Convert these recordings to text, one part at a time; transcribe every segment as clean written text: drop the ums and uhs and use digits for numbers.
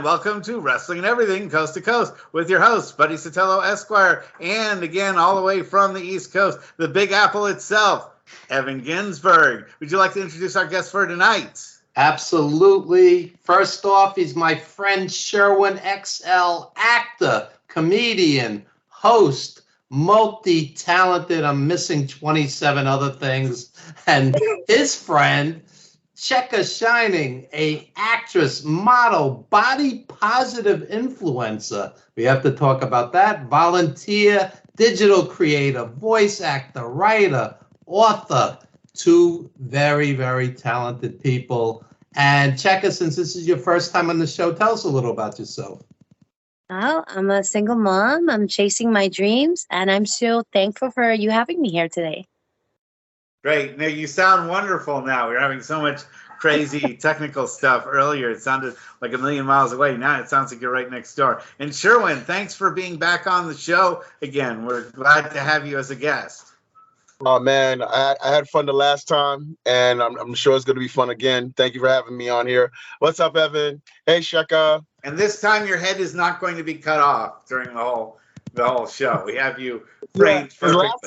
and welcome to Wrestling and Everything Coast to Coast with your host, Buddy Sotelo Esquire, and again, all the way from the East Coast, the Big Apple itself, Evan Ginsberg. Would you like to introduce our guest for tonight? Absolutely. First off, he's my friend Sherwin, XL, actor, comedian, host, multi-talented. I'm missing 27 other things. And his friend, Cheka Shining, a actress, model, body positive influencer. We have to talk about that. Volunteer, digital creator, voice actor, writer, author. Two very, very talented people. And Cheka, since this is your first time on the show, tell us a little about yourself. Well, I'm a single mom. I'm chasing my dreams, and I'm so thankful for you having me here today. Great. Now, you sound wonderful now. We're having so much crazy technical stuff earlier. It sounded like a million miles away. Now it sounds like you're right next door. And Sherwin, thanks for being back on the show again. We're glad to have you as a guest. Oh, man, I had fun the last time, and I'm sure it's going to be fun again. Thank you for having me on here. What's up, Evan? Hey, Cheka. And this time your head is not going to be cut off during the whole show. We have you framed perfectly. Last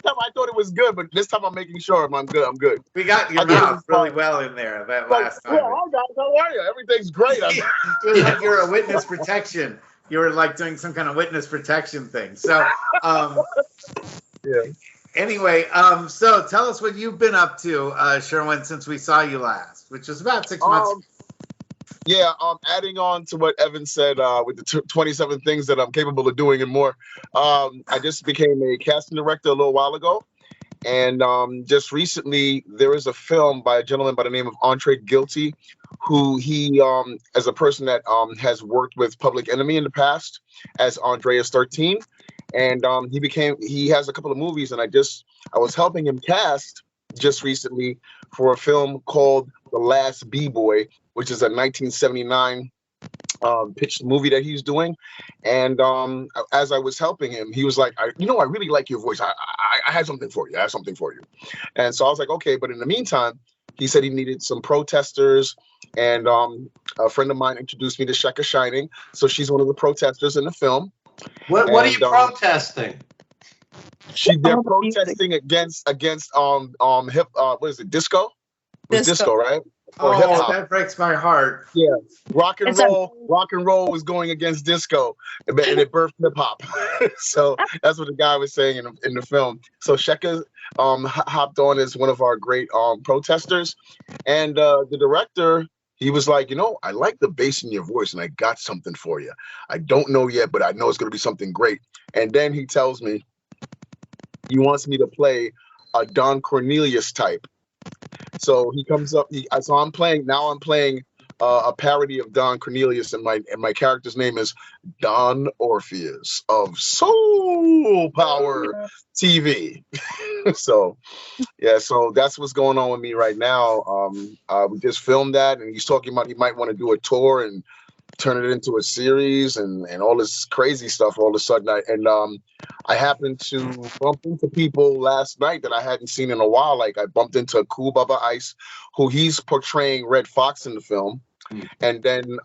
time I thought it was good, but this time I'm making sure I'm good. We got your mouth really well in there that last time. Yeah, guys, how are you? Everything's great. Like you're a witness protection. You were like doing some kind of witness protection thing. So, yeah. Anyway, so tell us what you've been up to, Sherwin, since we saw you last, which was about 6 months. Yeah, adding on to what Evan said with the 27 things that I'm capable of doing and more, I just became a casting director a little while ago. And just recently, there is a film by a gentleman by the name of Andre Guilty, who he, as a person that has worked with Public Enemy in the past as Andreas 13. And he has a couple of movies, and I was helping him cast just recently for a film called The Last B-Boy, which is a 1979 pitched movie that he's doing. And as I was helping him, he was like, I really like your voice. I had something for you. I have something for you. And so I was like, okay. But in the meantime, he said he needed some protesters. And a friend of mine introduced me to Cheka Shining. So she's one of the protesters in the film. What are you protesting? They're protesting against hip what is it, disco? It was disco, right? Or hip-hop. That breaks my heart. Yeah. Rock and roll was going against disco, and it birthed hip-hop. So that's what the guy was saying in the film. So Cheka hopped on as one of our great protesters, and the director, he was like, I like the bass in your voice, and I got something for you. I don't know yet, but I know it's going to be something great. And then he tells me he wants me to play a Don Cornelius type. So he comes up. I'm playing a parody of Don Cornelius, and my character's name is Don Orpheus of Soul Power TV. So that's what's going on with me right now. We just filmed that, and he's talking about he might want to do a tour and turn it into a series and all this crazy stuff all of a sudden. I happened to bump into people last night that I hadn't seen in a while. Like I bumped into Cool Bubba Ice, who he's portraying Red Fox in the film. And then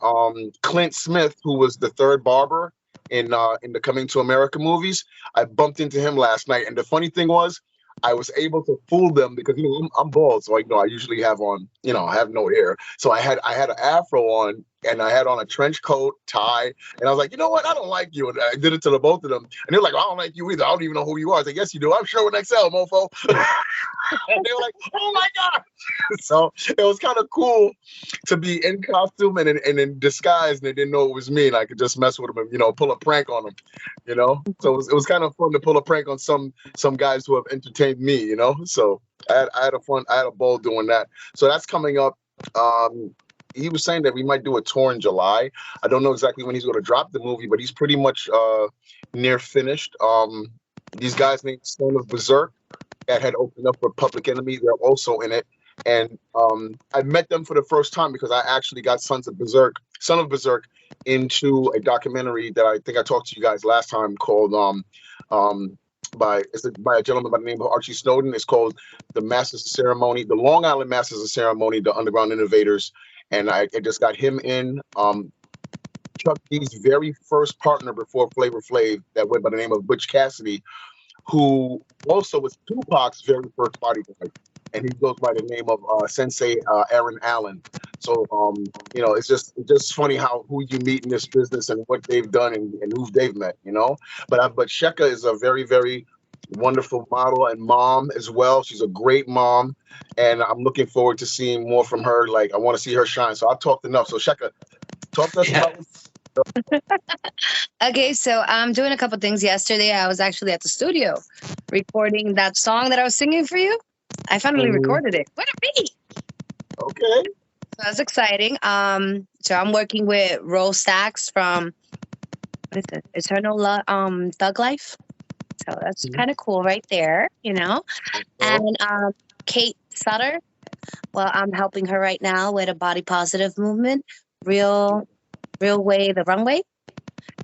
Clint Smith, who was the third barber in the Coming to America movies. I bumped into him last night. And the funny thing was, I was able to fool them because I'm bald, so I usually have on I have no hair, so I had an afro on, and I had on a trench coat, tie, and I was like, you know what, I don't like you, and I did it to the both of them, and they're like, I don't like you either. I don't even know who you are. I was like, yes, you do. I'm Sherwin XL, mofo. And they were like, oh my god. So it was kind of cool to be in costume and in disguise, and they didn't know it was me, and I could just mess with them and pull a prank on them, So it was kind of fun to pull a prank on some guys who have entertained me, So I had a ball doing that. So that's coming up. He was saying that we might do a tour in July. I don't know exactly when he's going to drop the movie, but he's pretty much near finished. These guys named Stone of Berserk that had opened up for Public Enemy, they're also in it. And I met them for the first time because I actually got Son of Berserk into a documentary that I think I talked to you guys last time called by a gentleman by the name of Archie Snowden. It's called The Masters of Ceremony, the Long Island Masters of Ceremony, the Underground Innovators. And I just got him in. Chuck D's very first partner before Flavor Flav that went by the name of Butch Cassidy, who also was Tupac's very first bodyguard, and he goes by the name of Sensei Aaron Allen. So it's just funny who you meet in this business and what they've done and who they've met, But Cheka is a very, very wonderful model and mom as well. She's a great mom, and I'm looking forward to seeing more from her. Like, I want to see her shine. So I've talked enough. So Cheka, talk to us about. Okay, so I'm doing a couple things. Yesterday, I was actually at the studio recording that song that I was singing for you. I finally recorded it. What a beat! Okay. So that's exciting. So I'm working with Roll Stacks from what is it? Eternal Thug Life. So that's kind of cool right there, And Kate Sutter. Well, I'm helping her right now with a body positive movement. Real way, the runway.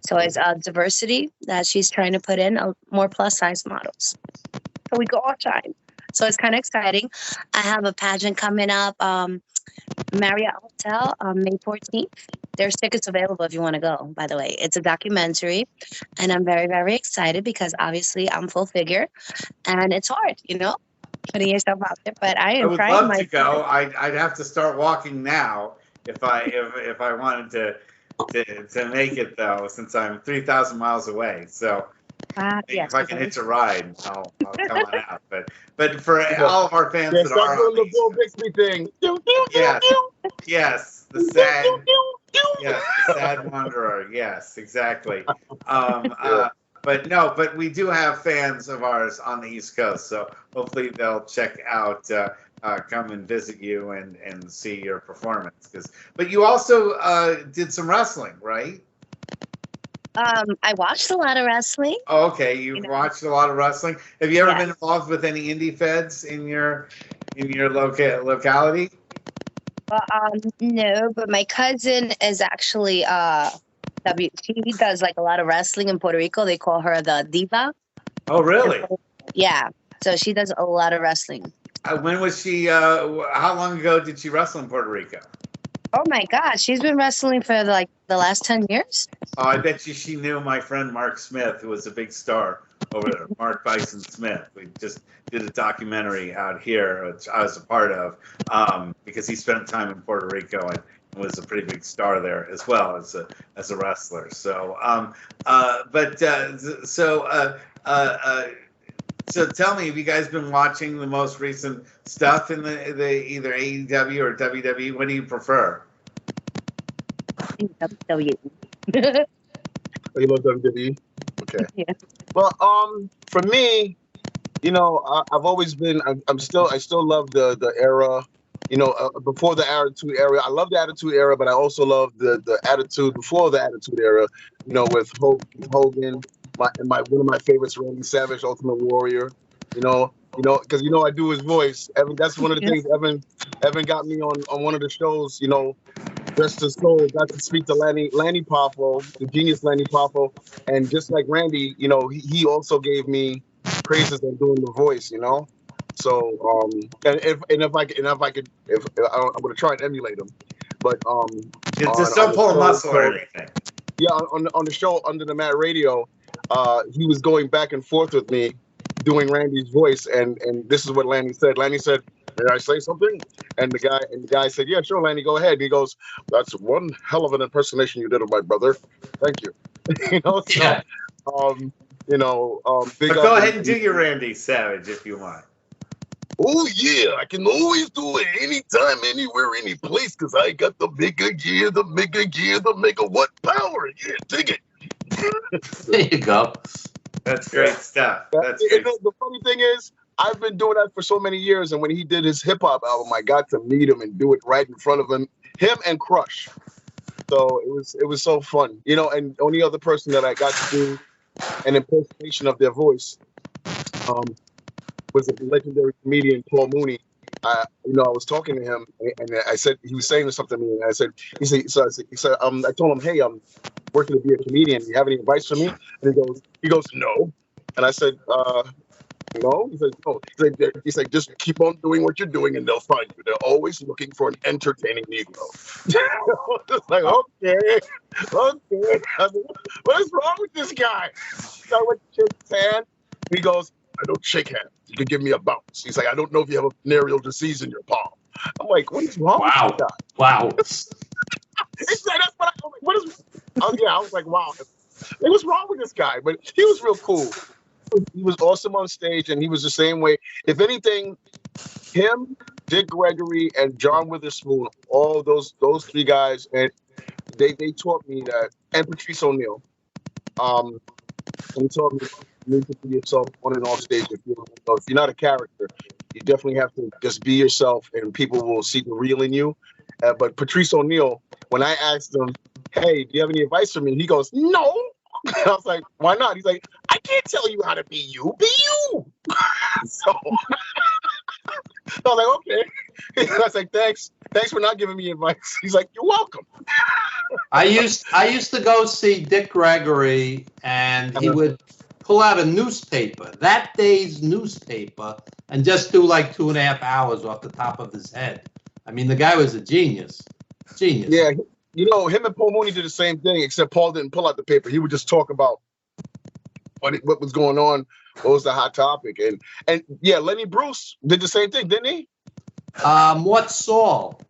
So it's diversity that she's trying to put in, more plus size models. So we go all shine. So it's kind of exciting. I have a pageant coming up, Marriott Hotel on May 14th. There's tickets available if you want to go, by the way. It's a documentary, and I'm very, very excited because obviously I'm full figure, and it's hard, putting yourself out there. But I would love to go. I'd have to start walking now if I wanted to make it, though, since I'm 3,000 miles away. So if I can hitch a ride, I'll come on out. But for all of our fans that are on the Bill Bixby thing. Yes, the sad wanderer. Yes, exactly. But we do have fans of ours on the East Coast, so hopefully they'll check out, come and visit you and see your performance. But you also did some wrestling, right? I watched a lot of wrestling. Oh, okay. You've watched a lot of wrestling. Have you ever been involved with any indie feds in your locality? No, but my cousin is actually she does like a lot of wrestling in Puerto Rico. They call her the diva. Oh, really? Yeah. So she does a lot of wrestling. When was she? How long ago did she wrestle in Puerto Rico? Oh my God, she's been wrestling for the last 10 years. Oh, I bet you she knew my friend Mark Smith, who was a big star over there. Mark Bison Smith. We just did a documentary out here, which I was a part of, because he spent time in Puerto Rico and was a pretty big star there as well as a wrestler. So, so tell me, have you guys been watching the most recent stuff in the either AEW or WWE? What do you prefer? WWE. You love WWE? Okay. Yeah. Well, for me, I've always been. I still love the era. Before the Attitude Era. I love the Attitude Era, but I also love the Attitude before the Attitude Era. With Hogan. One of my favorites, Randy Savage, Ultimate Warrior. Because I do his voice. Evan, that's one of the things Evan got me on one of the shows. Rest his soul. Got to speak to Lanny Poffo, the genius Lanny Poffo, and just like Randy, he also gave me praises on doing the voice. So I'm gonna try and emulate him, but just don't pull a muscle or anything. Yeah, on the show Under the Mat Radio. He was going back and forth with me doing Randy's voice, and this is what Lanny said. Lanny said, "Did I say something?" And the guy said, "Yeah, sure, Lanny, go ahead." And he goes, "That's one hell of an impersonation you did of my brother. Thank you." Yeah. Big go ahead and do your Randy Savage if you want. Oh yeah, I can always do it anytime, anywhere, any place, because I got the mega gear, the mega what power? Yeah, dig it. There you go. That's great stuff. That's great. The funny thing is, I've been doing that for so many years, and when he did his hip hop album, I got to meet him and do it right in front of him and Crush. So it was so fun, And only other person that I got to do an impersonation of their voice was a legendary comedian, Paul Mooney. I was talking to him, and I said he was saying something to me, and I said, I told him, hey, I'm working to be a comedian. Do you have any advice for me? And he goes, no. And I said, You know, he's like, no. He's like, just keep on doing what you're doing, and they'll find you. They're always looking for an entertaining Negro. It's like, okay. I mean, what is wrong with this guy? So I went to shake his hand. He goes, I don't shake hands. You can give me a bounce. He's like, I don't know if you have a venereal disease in your palm. I'm like, what is wrong with this guy? Wow. It's like, that's what I was like, what is? Oh yeah, I was like, wow. Like, what's wrong with this guy? But he was real cool. He was awesome on stage, and he was the same way. If anything, him, Dick Gregory, and John Witherspoon, all those three guys, and they taught me that, and Patrice O'Neill, and taught me you need to be yourself on and off stage. If you're not a character, you definitely have to just be yourself, and people will see the real in you. But Patrice O'Neill, when I asked him, "Hey, do you have any advice for me?" He goes, "No." I was like, "Why not?" He's like, "I can't tell you how to be you. Be you." So I was like, "Okay." I was like, "Thanks for not giving me advice." He's like, "You're welcome." I used to go see Dick Gregory, and he would pull out a newspaper, that day's newspaper, and just do like 2.5 hours off the top of his head. I mean, the guy was a genius. Genius. Yeah, you know, him and Paul Mooney did the same thing, except Paul didn't pull out the paper. He would just talk about what was going on, what was the hot topic, and yeah, Lenny Bruce did the same thing, didn't he? Mort Saul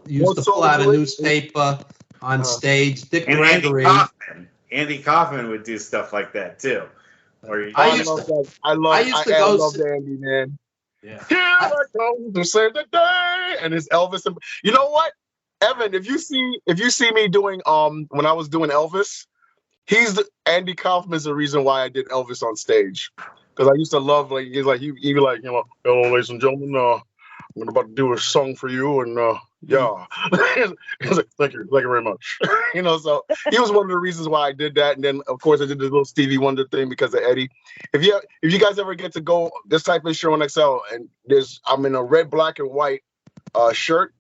used to pull out a newspaper on stage. Dick And Gregory. Andy Kaufman would do stuff like that too. I love Andy, man. Yeah. Here I come to save the day, and it's Elvis. You know what, Evan? If you see me doing when I was doing Elvis, Andy Kaufman's the reason why I did Elvis on stage, because I used to love he'd be like, you know, hello, ladies and gentlemen, I'm about to do a song for you, and yeah. He's like, thank you very much. You know, so he was one of the reasons why I did that. And then of course I did the little Stevie Wonder thing because of Eddie. If you guys ever get to go, just type in Sherwin XL, and I'm in a red, black, and white shirt,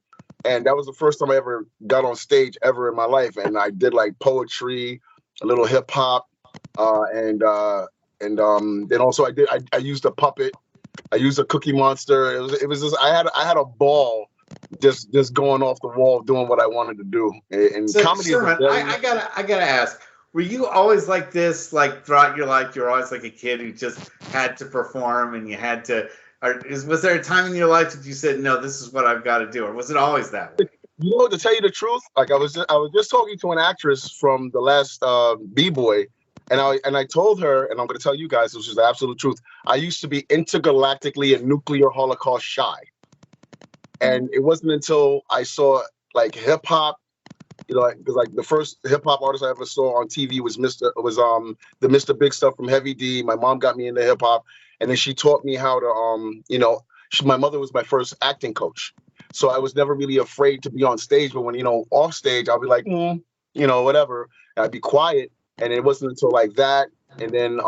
and that was the first time I ever got on stage ever in my life. And I did like poetry, a little hip hop, and then also I used a puppet. I used a Cookie Monster. It was just I had a ball just going off the wall doing what I wanted to do. And so, comedy Sherman, is I gotta ask, were you always like this, like throughout your life? You were always like a kid who just had to perform, and you had to, was there a time in your life that you said, no, this is what I've got to do, or was it always that way? You know, to tell you the truth, like I was just talking to an actress from the last B-Boy, and I told her, and I'm going to tell you guys, this is the absolute truth. I used to be intergalactically and nuclear Holocaust shy. And it wasn't until I saw like hip hop, you know, because like the first hip hop artist I ever saw on TV was the Mr. Big Stuff from Heavy D. My mom got me into hip hop, and then she taught me how to you know, my mother was my first acting coach. So I was never really afraid to be on stage, but when, you know, off stage, I'll be like, you know, whatever. And I'd be quiet. And it wasn't until like that. And then,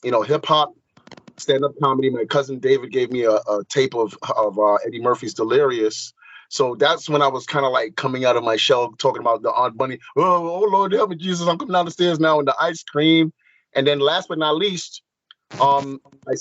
you know, hip hop, stand-up comedy. My cousin David gave me a tape of Eddie Murphy's Delirious. So that's when I was kind of like coming out of my shell, talking about the Aunt Bunny. Oh Lord, help me, Jesus! I'm coming down the stairs now, and the ice cream. And then last but not least, when I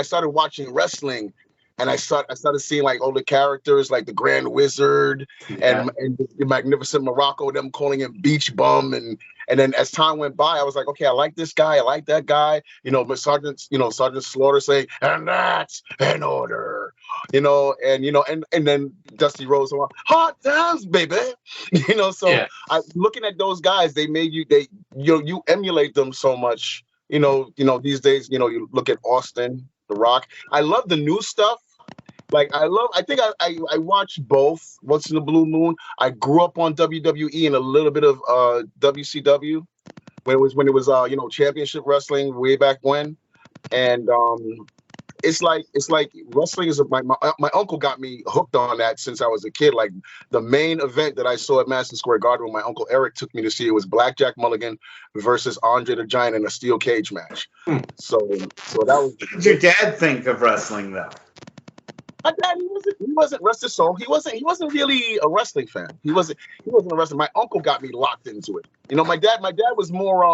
started watching wrestling, and I started seeing like all the characters, like the Grand Wizard and the Magnificent Morocco, them calling him Beach Bum, and then as time went by, I was like, okay, I like this guy, I like that guy, you know. But Sergeant Slaughter saying, and that's an order, you know, and then Dusty Rhodes, hard times, baby, you know. So yeah. Looking at those guys, they made you emulate them so much, you know. These days, you know, you look at Austin, The Rock. I love the new stuff. Like I think I watch both once in a blue moon. I grew up on WWE and a little bit of WCW when it was you know, championship wrestling way back when. And it's like wrestling is my uncle got me hooked on that since I was a kid. Like the main event that I saw at Madison Square Garden when my uncle Eric took me to see, it was Blackjack Mulligan versus Andre the Giant in a steel cage match. So that was. What did your dad think of wrestling though? My dad, he wasn't wrestling, so he wasn't really a wrestling fan. He wasn't a wrestler. My uncle got me locked into it. You know, my dad was more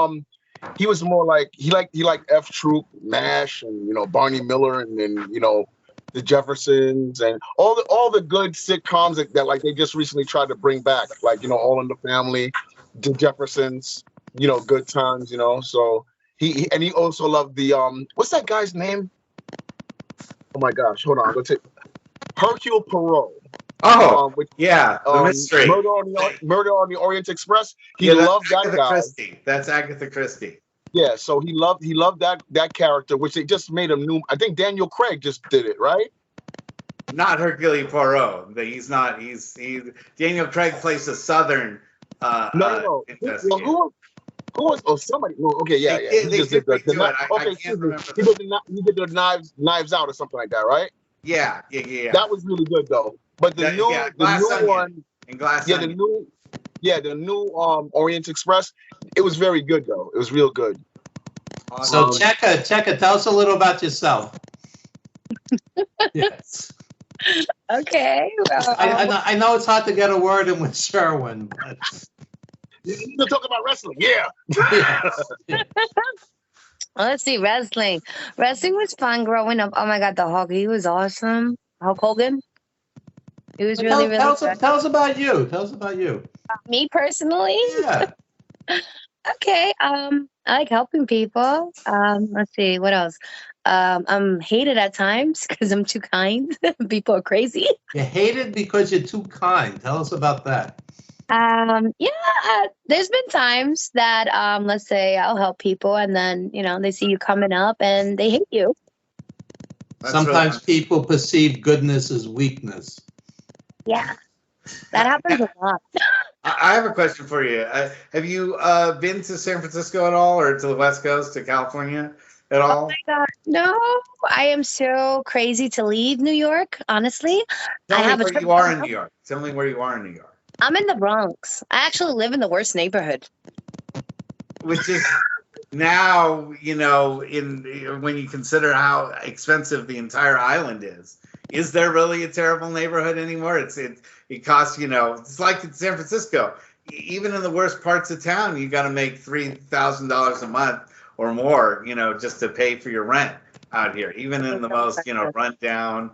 he was more like he liked F Troop, MASH, and Barney Miller, and then the Jeffersons, and all the good sitcoms that like they just recently tried to bring back, like All in the Family, the Jeffersons, Good Times, So he also loved the what's that guy's name? Oh my gosh, hold on, I'm gonna take Hercule Poirot. Oh, Which, the mystery. Murder on the Orient Express. He loved that Agatha guy. Christie. That's Agatha Christie. Yeah, so he loved that character, which they just made him new. I think Daniel Craig just did it, right? Not Hercule Poirot. He's not. Daniel Craig plays a Southern. No. Who was? Oh, somebody. Well, okay, yeah. He just did the okay, excuse me. He did the Knives Out or something like that, right? Yeah. That was really good though. But the new one, and Glass yeah, Onion. the new Orient Express, it was very good though. It was real good. So Cheka, tell us a little about yourself. Yes. Okay. Well, I know it's hard to get a word in with Sherwin, but You can talk about wrestling, yeah. yes. well, let's see. Wrestling. Wrestling was fun growing up. Oh my God, the Hulk. He was awesome. Hulk Hogan. He was really good. Tell us about you. Tell us about you. Me personally. Yeah. Okay. I like helping people. Let's see. What else? I'm hated at times because I'm too kind. People are crazy. You're hated because you're too kind. Tell us about that. There's been times that, let's say I'll help people and then, they see you coming up and they hate you. Sometimes people perceive goodness as weakness. Yeah, that happens a lot. I have a question for you. Have you been to San Francisco at all, or to the West Coast, to California at all? Oh my God, no! I am so crazy to leave New York. Honestly, Tell me where you are in New York. Tell me where you are in New York. I'm in the Bronx. I actually live in the worst neighborhood. Which is now, when you consider how expensive the entire island is there really a terrible neighborhood anymore? It costs, it's like in San Francisco. Even in the worst parts of town, you got to make $3,000 a month or more, just to pay for your rent out here. Even in the most, rundown,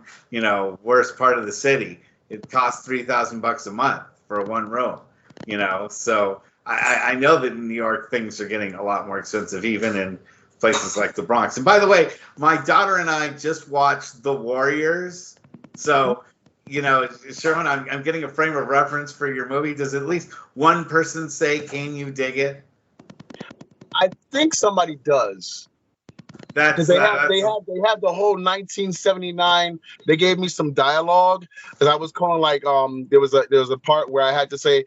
worst part of the city, it costs $3,000 a month for one room, So I know that in New York things are getting a lot more expensive, even in places like the Bronx. And by the way, my daughter and I just watched The Warriors. So, Sherwin, I'm getting a frame of reference for your movie. Does at least one person say, "Can you dig it?" I think somebody does. Because they have the whole 1979. They gave me some dialogue, and I was calling like there was a part where I had to say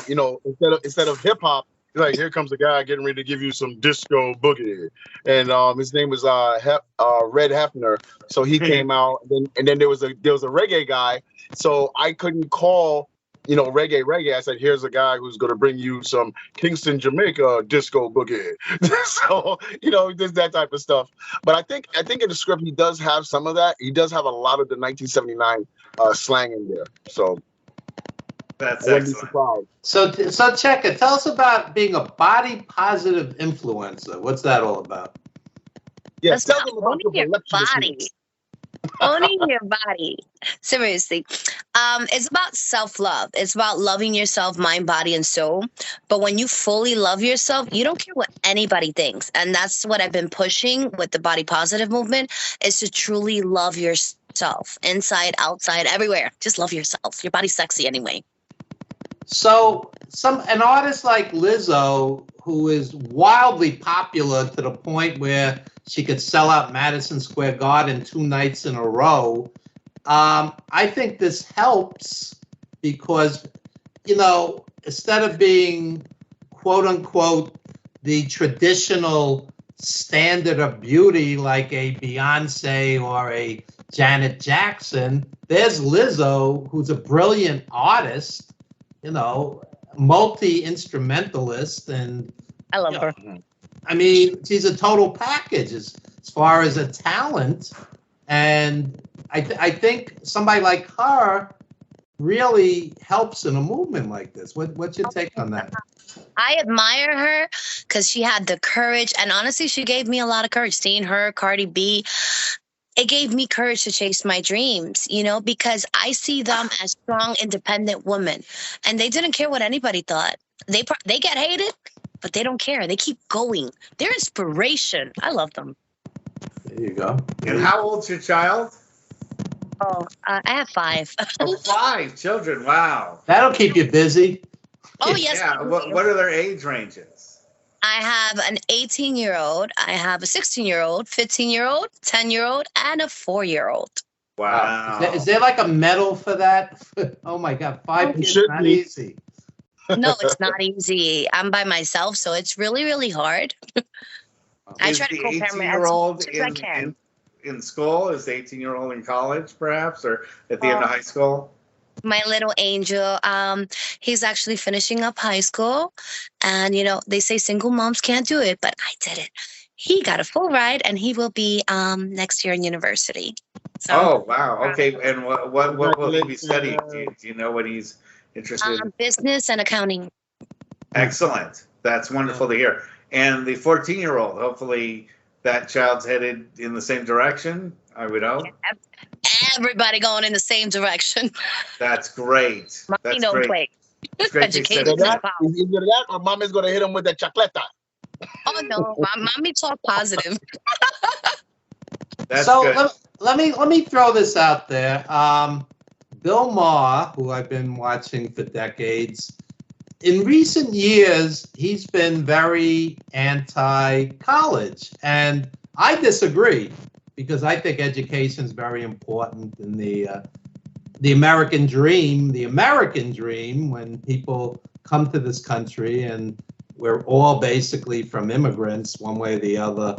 instead of hip hop, like, here comes the guy getting ready to give you some disco boogie, and his name was Red Hefner. So he came out, and then there was a reggae guy. So I couldn't call reggae. I said, here's a guy who's going to bring you some Kingston, Jamaica disco boogie. So, there's that type of stuff. But I think in the script, he does have some of that. He does have a lot of the 1979 slang in there. So that's excellent. So Cheka, tell us about being a body positive influencer. What's that all about? Yeah, tell them about your body. Owning your body. Seriously. It's about self-love. It's about loving yourself, mind, body, and soul. But when you fully love yourself, you don't care what anybody thinks. And that's what I've been pushing with the body positive movement, is to truly love yourself. Inside, outside, everywhere. Just love yourself. Your body's sexy anyway. So an artist like Lizzo, who is wildly popular to the point where she could sell out Madison Square Garden 2 nights in a row. I think this helps because, instead of being, quote unquote, the traditional standard of beauty like a Beyonce or a Janet Jackson, there's Lizzo, who's a brilliant artist, multi-instrumentalist, and I love her. I mean, she's a total package as far as a talent, and I think somebody like her really helps in a movement like this. What's your take on that? I admire her because she had the courage. And honestly, she gave me a lot of courage. Seeing her, Cardi B, it gave me courage to chase my dreams, because I see them as strong, independent women. And they didn't care what anybody thought. They get hated, but they don't care. They keep going. They're inspiration. I love them. There you go. And how old's your child? Oh, I have 5. Oh, 5 children. Wow. That'll keep you busy. Oh, yes. Yeah. What are their age ranges? I have an 18-year-old. I have a 16-year-old, 15-year-old, 10-year-old, and a 4-year-old. Wow. Is there like a medal for that? Oh my God, 5 kids, not easy. No, it's not easy. I'm by myself, so it's really, really hard. I try to co-parent as much as I can. In school? Is the 18-year-old in college, perhaps, or at the end of high school? My little angel, he's actually finishing up high school. And, they say single moms can't do it, but I did it. He got a full ride, and he will be next year in university. So, oh, wow. Okay. And what will he be studying? Do you know what he's interested in? Business and accounting. Excellent. That's wonderful to hear. And the 14-year-old, hopefully that child's headed in the same direction, I would hope. Everybody going in the same direction. That's great. Mommy don't play. Education Either that or mommy's going to hit him with the chacleta. Oh, no. Mommy talk positive. That's so good. let me throw this out there. Bill Maher, who I've been watching for decades, in recent years, he's been very anti-college, and I disagree because I think education is very important in the American dream. The American dream, when people come to this country, and we're all basically from immigrants, one way or the other.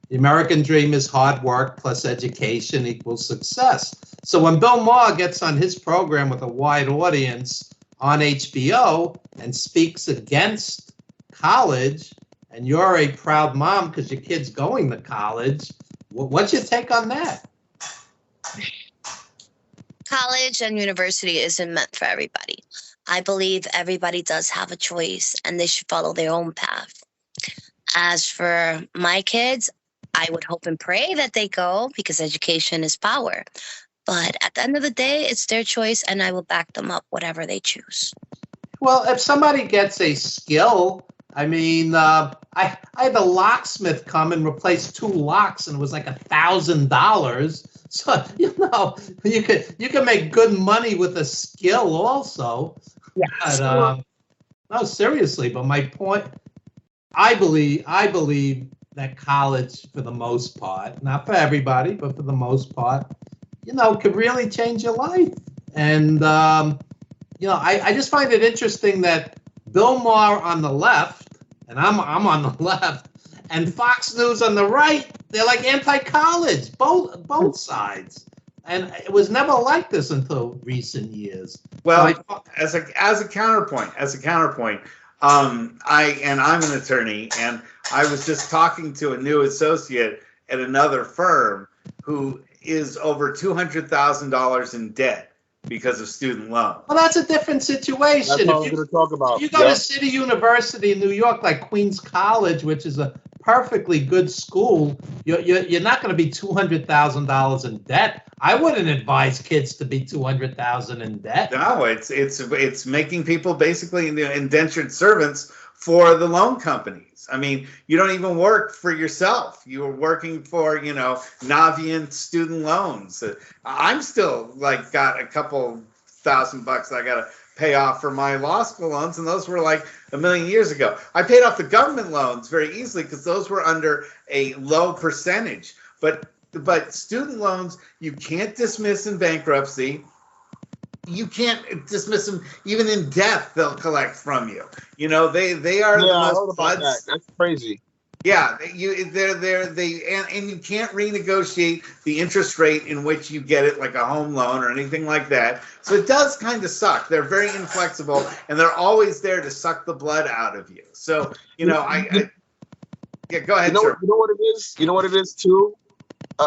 The American dream is hard work plus education equals success. So when Bill Maher gets on his program with a wide audience on HBO and speaks against college, and you're a proud mom because your kid's going to college, what's your take on that? College and university isn't meant for everybody. I believe everybody does have a choice, and they should follow their own path. As for my kids, I would hope and pray that they go because education is power. But at the end of the day, it's their choice, and I will back them up, whatever they choose. Well, if somebody gets a skill, I mean, I had a locksmith come and replace 2 locks, and it was like $1,000. So you can make good money with a skill also. Yeah. But, no, seriously. But my point, I believe that college, for the most part, not for everybody, but for the most part, could really change your life. And, I just find it interesting that Bill Maher on the left, and I'm on the left, and Fox News on the right, they're like anti-college, both sides. And it was never like this until recent years. Well, as a counterpoint, I'm an attorney, and I was just talking to a new associate at another firm who is over $200,000 in debt because of student loans. Well, that's a different situation. That's what I was going to talk about. You go to City University in New York, like Queens College, which is a perfectly good school, you're not going to be $200,000 in debt. I wouldn't advise kids to be $200,000 in debt. No, it's making people basically indentured servants for the loan companies. I mean, you don't even work for yourself. You're working for, Navient student loans. I'm still got a couple $1,000 I got to pay off for my law school loans, and those were like a million years ago. I paid off the government loans very easily because those were under a low percentage. But student loans, you can't dismiss in bankruptcy. You can't dismiss them even in death. They'll collect from you. They are the most floods. That's crazy. Yeah, and you can't renegotiate the interest rate in which you get it, like a home loan or anything like that. So it does kind of suck. They're very inflexible, and they're always there to suck the blood out of you. So yeah, go ahead. You know what it is. You know what it is too.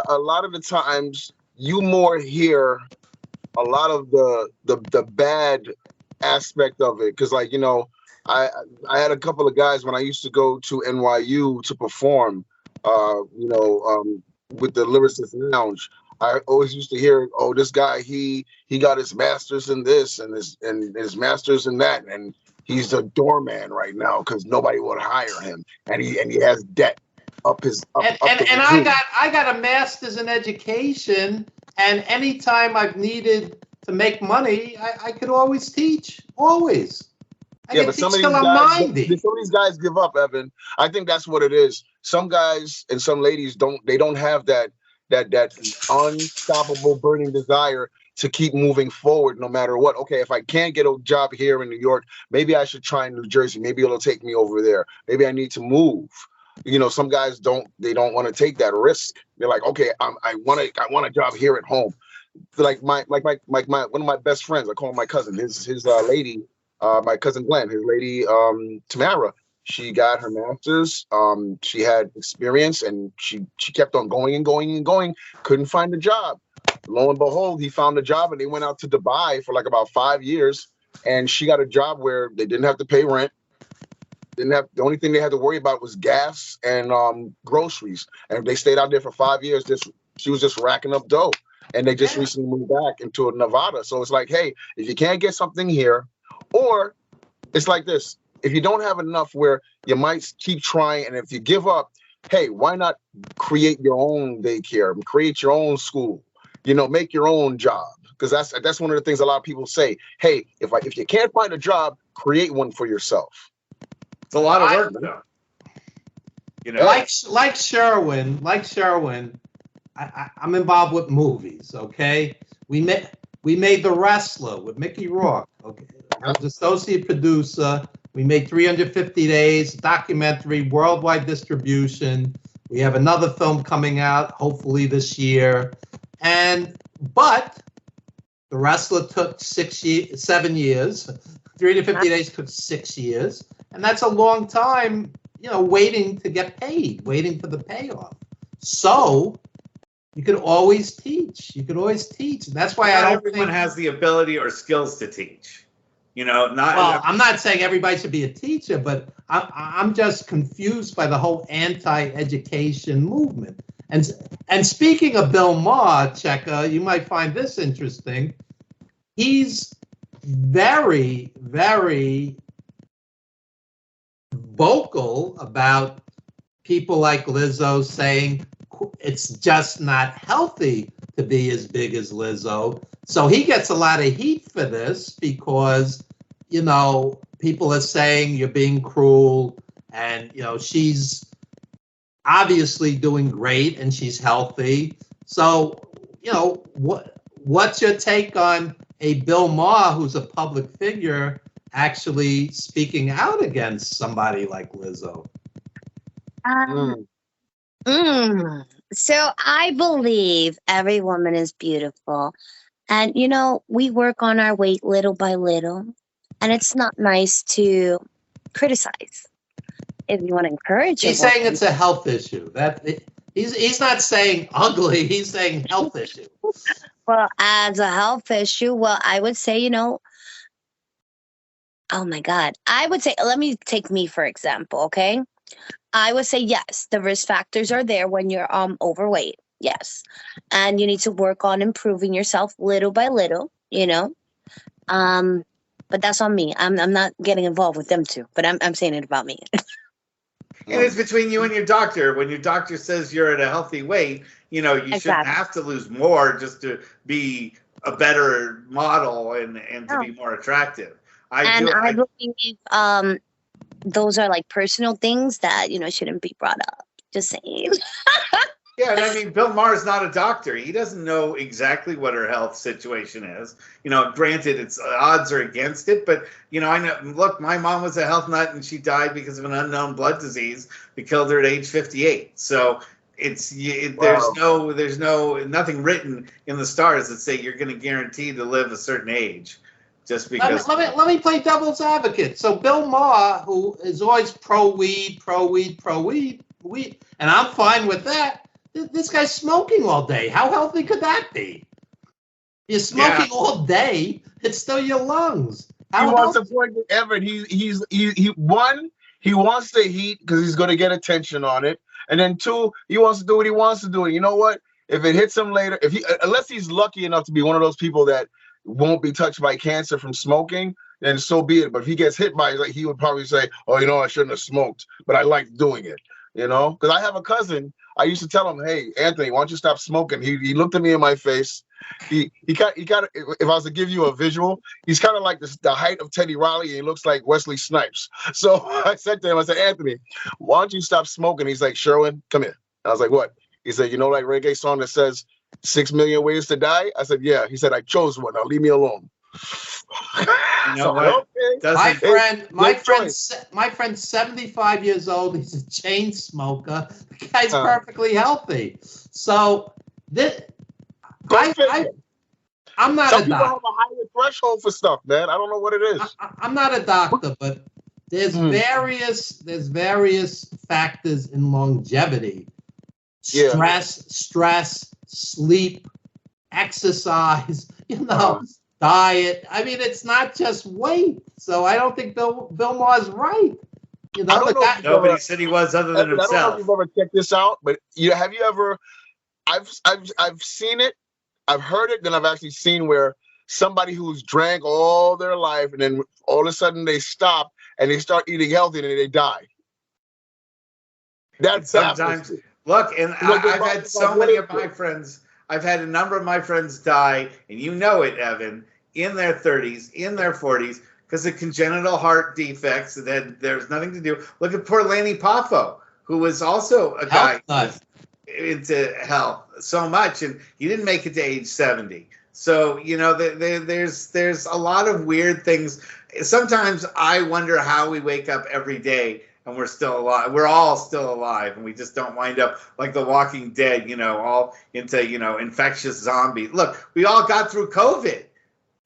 A lot of the times, you more hear a lot of the bad aspect of it, because like I had a couple of guys when I used to go to NYU to perform, with the Lyricist Lounge. I always used to hear, oh, this guy he got his master's in this and his master's in that, and he's a doorman right now because nobody would hire him, and he has debt up his up, And up and, the and wazoo. I got a master's in education, and anytime I've needed to make money, I could always teach. Always. I Yeah, can but some teach of till these I'm guys, 90. some of these guys give up, Evan. I think that's what it is. Some guys and some ladies don't have that unstoppable burning desire to keep moving forward no matter what. Okay, if I can't get a job here in New York, maybe I should try in New Jersey. Maybe it'll take me over there. Maybe I need to move. Some guys don't want to take that risk. They're like, okay, I want a job here at home. Like my one of my best friends, I call him my cousin. His lady, my cousin Glenn, his lady Tamara. She got her master's. She had experience, and she kept on going and going and going. Couldn't find a job. Lo and behold, he found a job, and they went out to Dubai for like about 5 years. And she got a job where they didn't have to pay rent. The only thing they had to worry about was gas and groceries. And they stayed out there for 5 years. She was just racking up dough. And they just recently moved back into Nevada. So it's like, hey, if you can't get something here, or it's like this, if you don't have enough where you might keep trying, and if you give up, hey, why not create your own daycare, create your own school, make your own job? Because that's one of the things a lot of people say. Hey, if you can't find a job, create one for yourself. It's a lot of work, though. Like Sherwin, I'm involved with movies. Okay, we made The Wrestler with Mickey Rourke. Okay, I was associate producer. We made 350 Days, documentary, worldwide distribution. We have another film coming out hopefully this year, but The Wrestler took 7 years. 350 Days took 6 years, and that's a long time. Waiting to get paid, waiting for the payoff. So you could always teach. And that's why not everyone has the ability or skills to teach. I'm not saying everybody should be a teacher, but I'm just confused by the whole anti-education movement. And speaking of Bill Maher, Cheka, you might find this interesting. He's very, very vocal about people like Lizzo saying it's just not healthy to be as big as Lizzo. So he gets a lot of heat for this because, people are saying you're being cruel, and, she's obviously doing great and she's healthy. So, what's your take on a Bill Maher, who's a public figure, actually speaking out against somebody like Lizzo? So I believe every woman is beautiful. And, we work on our weight little by little. And it's not nice to criticize. If you want to encourage He's saying it's a health issue. He's not saying ugly. He's saying health issue. Well, as a health issue, I would say, oh my God. I would say, let me take me for example, okay? I would say, yes, the risk factors are there when you're overweight. Yes. And you need to work on improving yourself little by little, But that's on me. I'm not getting involved with them too, but I'm saying it about me. And it's between you and your doctor. When your doctor says you're at a healthy weight, you shouldn't have to lose more just to be a better model and to be more attractive. I believe those are like personal things that, shouldn't be brought up. Just saying. Yeah, and I mean, Bill Maher's not a doctor. He doesn't know exactly what her health situation is. Granted, it's odds are against it, but I know. Look, my mom was a health nut, and she died because of an unknown blood disease that killed her at age 58. So there's nothing written in the stars that say you're going to guarantee to live a certain age. Just because. Let me play devil's advocate. So Bill Maher, who is always pro weed, and I'm fine with that. This guy's smoking all day. How healthy could that be? You're smoking all day. It's still your lungs. He wants to point to Evan. He wants the heat because he's going to get attention on it, and then two, he wants to do what he wants to do. And you know what? If it hits him later, unless he's lucky enough to be one of those people that won't be touched by cancer from smoking, then so be it. But if he gets hit by it, like, he would probably say, "Oh, I shouldn't have smoked, but I like doing it." Because I have a cousin. I used to tell him, "Hey, Anthony, why don't you stop smoking?" He looked at me in my face. He kind of, if I was to give you a visual, he's kind of like the height of Teddy Riley, and he looks like Wesley Snipes. So I said to him, I said, "Anthony, why don't you stop smoking?" He's like, "Sherwin, come here." I was like, "What?" He said, like reggae song that says 6 million ways to die? I said, "Yeah." He said, "I chose one. Now leave me alone." What? Okay. My friend's 75 years old. He's a chain smoker. The guy's perfectly healthy. So this, I'm not Some a people doctor. have a higher threshold for stuff, man. I don't know what it is. I'm not a doctor, but there's various factors in longevity. Stress, sleep, exercise, diet. I mean, it's not just weight. So I don't think Bill Maher's right. Nobody said he was other than himself. I don't know if you've ever checked this out, but have you ever? I've seen it, I've heard it, then I've actually seen where somebody who's drank all their life and then all of a sudden they stop and they start eating healthy and they die. That's sometimes. Look, and I've had so many of my friends. I've had a number of my friends die, and you know it, Evan, in their 30s, in their 40s, because of congenital heart defects that there's nothing to do. Look at poor Lanny Poffo, who was also a guy into health so much, and he didn't make it to age 70. So, there's a lot of weird things. Sometimes I wonder how we wake up every day and we're still alive. We're all still alive, and we just don't wind up like The Walking Dead, all into, infectious zombies. Look, we all got through COVID.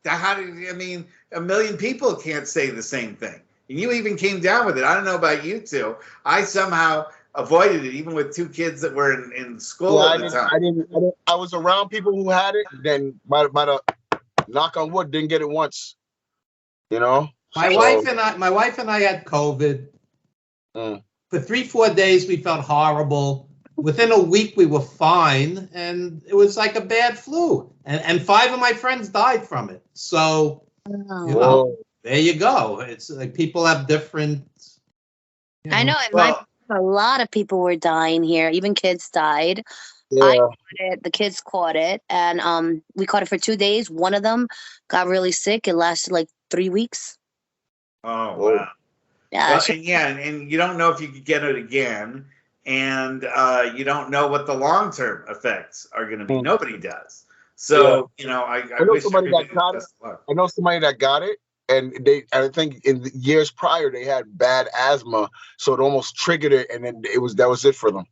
A million people can't say the same thing. And you even came down with it. I don't know about you two. I somehow avoided it, even with two kids that were in school at the time. I was around people who had it, then by the knock on wood, didn't get it once. My wife and I had COVID. For 3-4 days, we felt horrible. Within a week, we were fine, and it was like a bad flu. And 5 of my friends died from it. So, there you go. It's like people have different. I know. A lot of people were dying here. Even kids died. Yeah. I caught it. The kids caught it, and we caught it for 2 days. One of them got really sick. It lasted like 3 weeks. Oh wow! Yeah, and you don't know if you could get it again, and you don't know what the long-term effects are going to be. Nobody does. So I know somebody that got it. I know somebody that got it. And I think in the years prior, they had bad asthma, so it almost triggered it, and then that was it for them.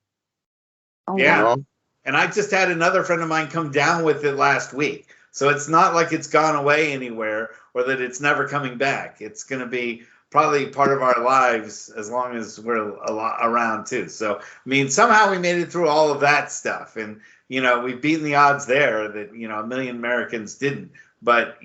Oh, yeah. And I just had another friend of mine come down with it last week, so it's not like it's gone away anywhere or that it's never coming back. It's going to be probably part of our lives as long as we're around too. So somehow we made it through all of that stuff, and we've beaten the odds there that 1 million Americans didn't. But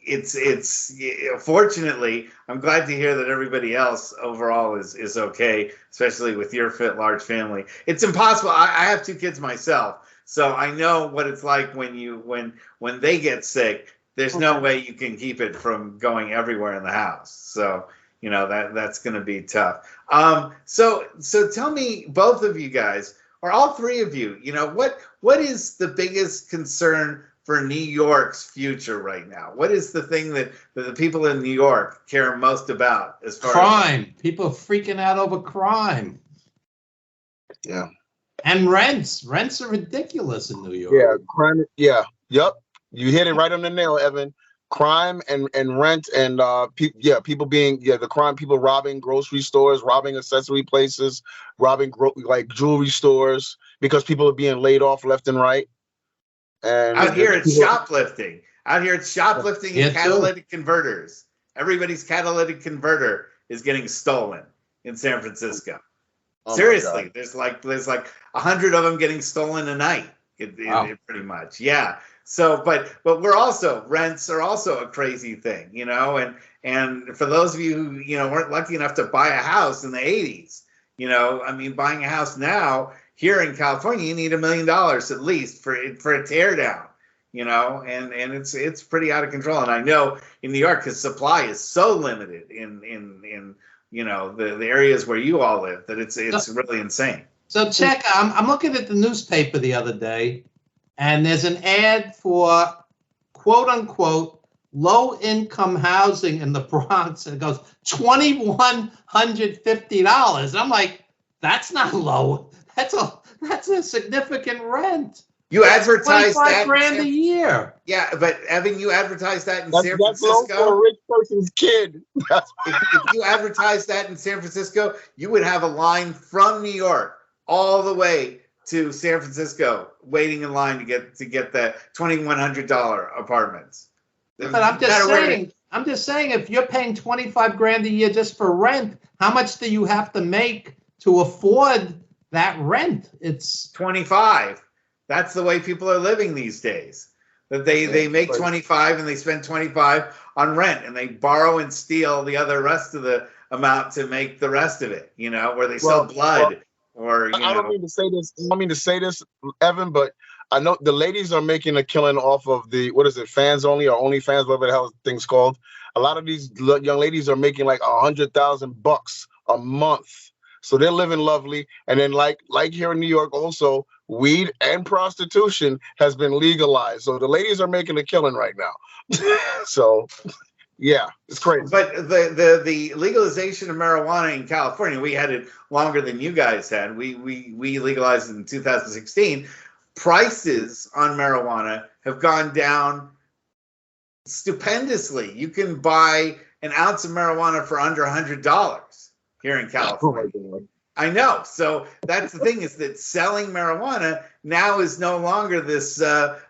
it's fortunately, I'm glad to hear that everybody else overall is okay, especially with your large family. It's impossible. I have 2 kids myself, so I know what it's like when they get sick. There's no way you can keep it from going everywhere in the house. So that's going to be tough. So tell me, both of you guys, or all 3 of you, what is the biggest concern for New York's future right now? What is the thing that the people in New York care most about as far crime? People are freaking out over crime. Yeah. And rents. Rents are ridiculous in New York. Yeah, crime. Yeah. Yep. You hit it right on the nail, Evan. Crime and rent and people being the crime, people robbing grocery stores, robbing accessory places, robbing like jewelry stores because people are being laid off left and right. And out here it's shoplifting. Out here it's shoplifting and catalytic converters. Everybody's catalytic converter is getting stolen in San Francisco. Seriously, there's like 100 of them getting stolen a night. Wow. It pretty much, yeah. So, but we're also, rents are also a crazy thing, you know, and for those of you who, you know, weren't lucky enough to buy a house in the 80s, you know, I mean, buying a house now here in California, you need $1 million at least for a tear down, you know, and it's pretty out of control. And I know in New York, because supply is so limited in you know, the areas where you all live, that it's really insane. So Cheka, I'm looking at the newspaper the other day, and there's an ad for quote unquote low income housing in the Bronx, and it goes $2,150. I'm like, that's not low. That's a significant rent. You advertise that $25,000 a year. Yeah, but Evan, you advertise that in That's San low for Francisco. a rich person's kid. If you advertise that in San Francisco, you would have a line from New York all the way to San Francisco, waiting in line to get the $2,100 apartments. But I'm just saying, if you're paying $25,000 a year just for rent, how much do you have to make to afford that rent? It's 25. That's the way people are living these days. That they make 25 and they spend 25 on rent, and they borrow and steal the rest of the amount to make the rest of it. You know, where they sell blood or I don't mean to say this. I don't mean to say this, Evan, but I know the ladies are making a killing off of the, what is it, fans only or only fans, whatever the hell thing's called. A lot of these young ladies are making like $100,000 a month. So they're living lovely. And then like here in New York also, weed and prostitution has been legalized. So the ladies are making a killing right now. So yeah, it's crazy. But the legalization of marijuana in California, we had it longer than you guys had. We legalized it in 2016. Prices on marijuana have gone down stupendously. You can buy an ounce of marijuana for under $100 here in California. Oh my God. I know. So that's the thing, is that selling marijuana now is no longer this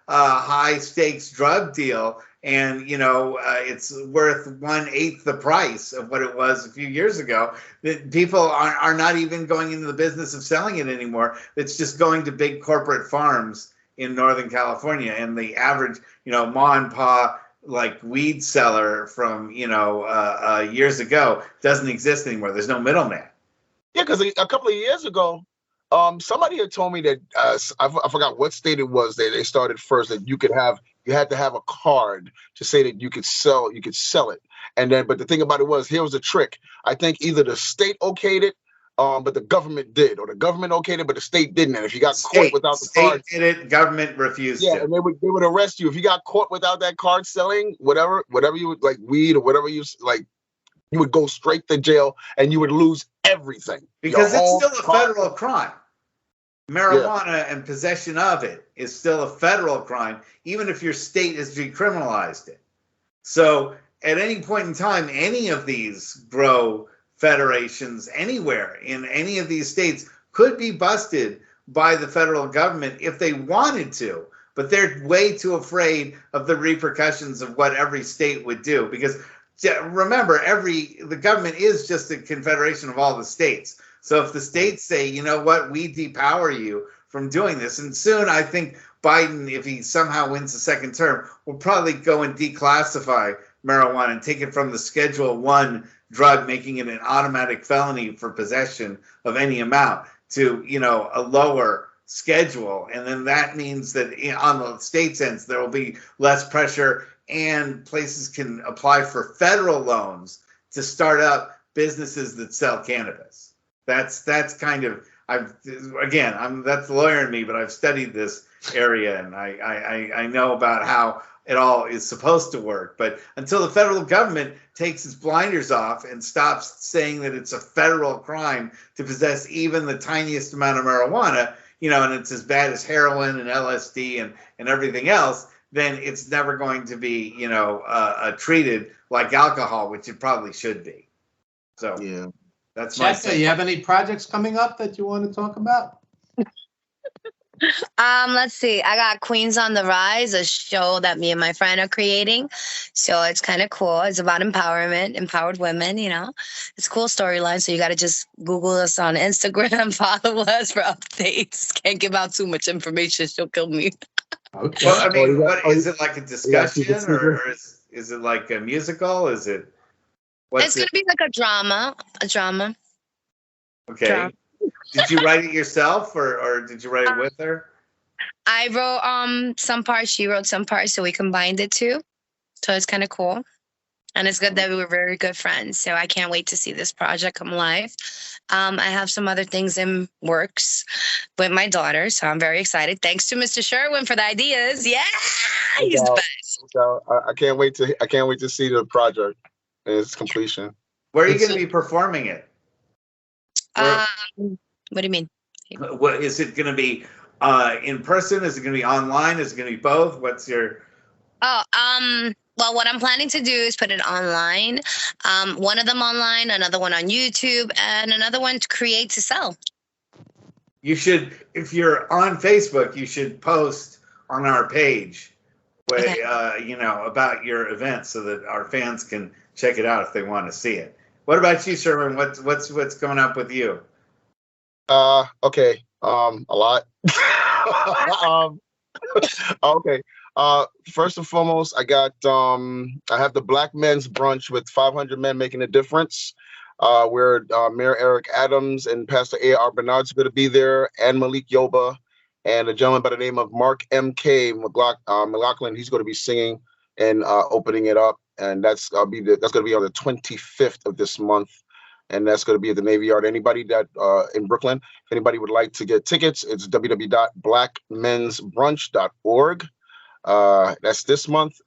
high stakes drug deal. And, you know, it's worth 1/8 the price of what it was a few years ago. That people are not even going into the business of selling it anymore. It's just going to big corporate farms in Northern California. And the average, you know, ma and pa like weed seller from, you know, years ago doesn't exist anymore. There's no middleman. Yeah, because a couple of years ago, somebody had told me that I forgot what state it was that they started first, that you had to have a card to say that you could sell it. And then, but the thing about it was, here was the trick. I think either the state okayed it, but the government did, or the government okayed it, but the state didn't. And if you got caught without the card, did it, government refused. Yeah, and they would arrest you if you got caught without that card selling whatever you would, like weed or whatever you like. You would go straight to jail and you would lose everything. Because it's still a federal crime. Marijuana and possession of it is still a federal crime, even if your state has decriminalized it. So at any point in time, any of these grow federations anywhere in any of these states could be busted by the federal government if they wanted to. But they're way too afraid of the repercussions of what every state would do. Because remember, the government is just a confederation of all the states. So if the states say, you know what, we depower you from doing this, and soon I think Biden, if he somehow wins the second term, will probably go and declassify marijuana and take it from the Schedule I drug, making it an automatic felony for possession of any amount, to, you know, a lower schedule. And then that means that on the state sense, there will be less pressure, and places can apply for federal loans to start up businesses that sell cannabis. That's kind of, that's the lawyer in me, but I've studied this area, and I know about how it all is supposed to work. But until the federal government takes its blinders off and stops saying that it's a federal crime to possess even the tiniest amount of marijuana, you know, and it's as bad as heroin and LSD and everything else, then it's never going to be, you know, treated like alcohol, which it probably should be. So yeah, that's my. Cheka, you have any projects coming up that you want to talk about? Let's see. I got Queens on the Rise, a show that me and my friend are creating. So it's kind of cool. It's about empowerment, empowered women, you know. It's a cool storyline. So you got to just Google us on Instagram, follow us for updates. Can't give out too much information. She'll kill me. Okay. Well, I mean, you what got, is it like a discussion or is it like a musical? Is it It's what's going it? to be like a drama. A drama. Okay. Did you write it yourself or did you write it Uh, with her? I wrote some parts, she wrote some parts, so we combined it too. So it's kind of cool. And it's good that we were very good friends. So I can't wait to see this project come alive. I have some other things in works with my daughter, so I'm very excited. Thanks to Mr. Sherwin for the ideas. Yeah, no he's the doubt, best. no doubt. I can't wait to see the project and its completion. Where are you It's going to be performing it? Where What do you mean? what is it going to be in person? Is it going to be online? Is it going to be both? What's your Oh, well, what I'm planning to do is put it online. One of them online, another one on YouTube, and another one to create to sell. You should, if you're on Facebook, you should post on our page, Okay. about your event so that our fans can check it out if they want to see it. What about you, Sherwin? What's going up with you? Okay. A lot. um, okay. First and foremost, I have the Black Men's Brunch with 500 Men Making a Difference. Where Mayor Eric Adams and Pastor A.R. Bernard's going to be there, and Malik Yoba, and a gentleman by the name of Mark M.K. McLaughlin. He's going to be singing and opening it up, and that's going to be on the 25th of this month, and that's going to be at the Navy Yard. Anybody that in Brooklyn, if anybody would like to get tickets, it's www.blackmensbrunch.org. That's this month.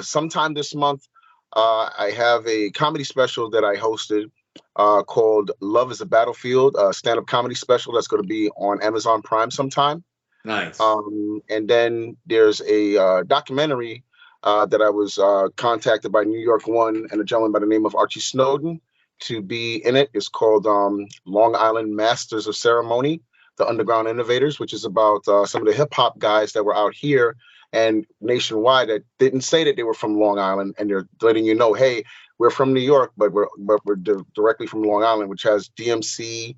Sometime this month, I have a comedy special that I hosted called Love is a Battlefield, a stand-up comedy special that's going to be on Amazon Prime sometime. Nice. And then there's a documentary that I was contacted by New York One and a gentleman by the name of Archie Snowden to be in it. It's called Long Island Masters of Ceremony, The Underground Innovators, which is about some of the hip hop guys that were out here and nationwide that didn't say that they were from Long Island, and they're letting you know, hey, we're from New York, but we're directly from Long Island, which has DMC